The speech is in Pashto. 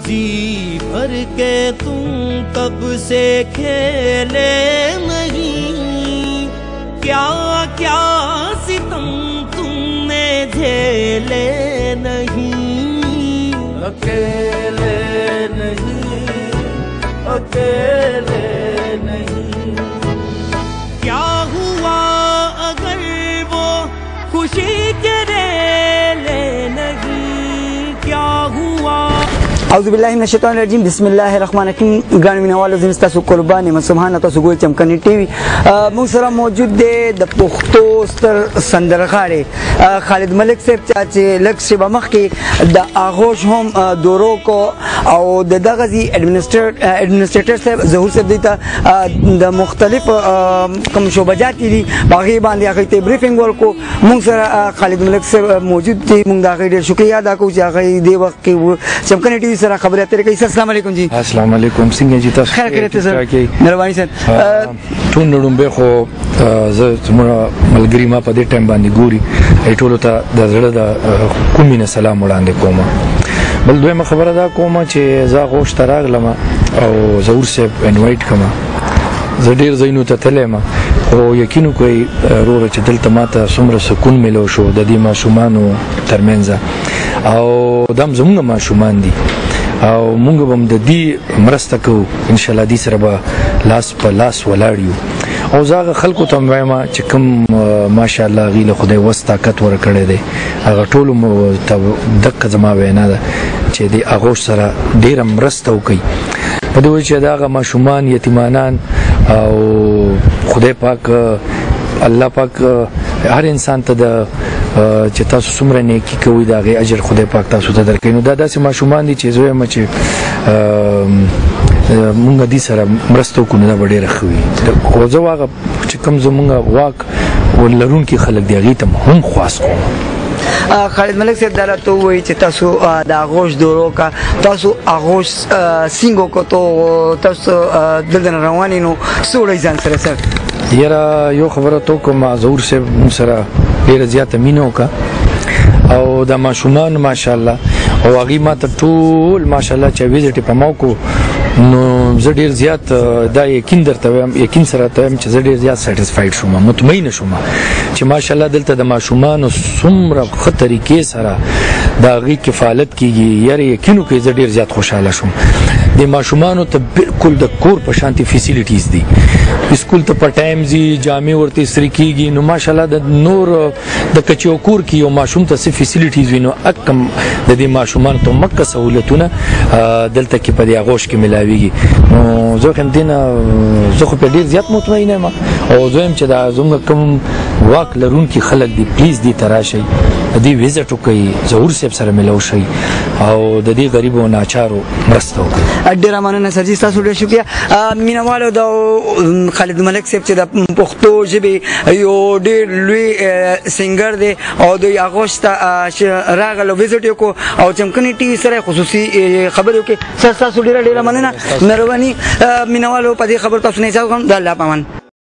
जी भर के तुम कब से खेले नहीं, क्या क्या सितम तुमने झेले नहीं। अकेले नहीं, अकेले नहीं। क्या हुआ अगर वो खुशी के रेले नहीं, क्या हुआ। औज़ुबिल्लाहि मिनश्शैतानिर्रजीम बिस्मिल्लाहिर्रहमानिर्रहीम। ग्रान मीनावालो ज़िंस्ता सु कुर्बान मसुबहान तो सुगोल चमकनी टीवी मुसरा मौजूद दे द पुख्तो स्तर संदरखारे खालिद मलिक साहब चाचे लग से बमख के द आगोश हम दोरो को और द दगजी एडमिनिस्ट्रेटर साहब ज़हूर साहब देता द मुख्तलिफ कम शोबजाती दी बाकी बांधे आखिर ब्रीफिंग वाल को मुसरा खालिद मलिक साहब मौजूद थे मुंग दाखिल शुक्रिया अदा को चाहे दे वक्त के वो चमकनी टीवी सर खबर तेरे कैसे। अस्सलाम वालेकुम जी। अस्सलाम वालेकुम सिंह जी तस खैर करते सर मेहरबानी सर टून नडुम्बे खो ज तुमरा मलगरी मा पदे टाइम बांधी गोरी एटोलो ता द जړه د کومینه سلام وړاندې کوم بل دویمه خبره دا کوم چې زه غوښ تراغلم او زور سیب انوایټ کما زه ډیر زینو ته تلم او یقینو کوي روره چې دلته ماته څومره سکون ملو شو د دې ماشومانو ترمنځ او دم زمونږ ماشومان دي او مونږ هم د دې مرسته کوو ان شاء الله دې سره به لاس په لاس ولاړ یو او زاغه خلکو ته وایم چې کوم ماشاء الله غیله خدای وس طاقت ورکړی دی هغه ټول ته دغه زما وینا ده چې دې هغه سره ډیر مرسته وکړي په دې وجه چې دغه ماشومان یتیمانان او خدای پاک الله پاک هر انسان ته د چې تاسو څومره نیکی کوئ دا غي اجر خدای پاک تاسو ته درکړي. نو دا داسې ماشومان دي چې زه یم چې مونږ دې سره مرسته وکړو دا به ډېره ښه وي. خو زه هغه چې کوم زمونږ واک ولرونکي خلک دي هغې ته هم خواست کوم. خالد ملک صاحب دا راته ووایي چې تاسو د آغوش دورو کا تاسو آغوش سینګو کو تو تاسو دلته روانې نو څه وړئ ځان سره سر؟ یاره یو خبره تو کوم ظهور صاحب موږ سره ډېره زیاته مینه وکړه او د ماشومان ماشاءالله او هغې ما ته ټول ماشاءالله چې ویزټ یې په ما وکړو نو زه ډېر زیات دا یقین درته وایم یقین سره ته وایم چې زه ډېر زیات سیټسفاید شوم مطمئنه شوم چې ماشاءالله دلته د ماشومانو څومره ښه طریقې سره د هغې کفالت کېږي یاره یقین وکړئ زه ډېر زیات خوشحاله شوم. د ماشومانو ته بالکل د کور په شانتي فیسیلیټیز دي اسکول ته په ټایم ځي جامې ورته استری کېږي نو ماشاءالله د نور د کچیو کور کې یو ماشوم ته څه فیسیلیټیز وي نو اکم د دې ماشومانو ته مکه سهولتونه دلته کې په دې آغوش کې ملاویږي. نو زه هم دې نه زه خو په ډېر زیات مطمئن یم او زه یم چې دا زموږ کوم واک لرونکي خلک دي پلیز دې ته راشئ دې ویزټ وکړئ ظهور صاحب سره ملو شئ او د دې غریبو ناچارو مرسته وکړئ. ډېره مننه سر جي ستاسو ډېر شکریه. مینوالو د خالد ملک صاحب چې د پښتو ژبې یو ډېر لوی سنګر دی او دوی آغوش ته راغلو ویزټ یې وکړو او چمکني ټي وي سره خصوصي خبرې وکړې. سر ستاسو ډېره ډېره مننه مهرباني. مینوالو په دې خبر تاسو نه اجازه کوم د الله پامان.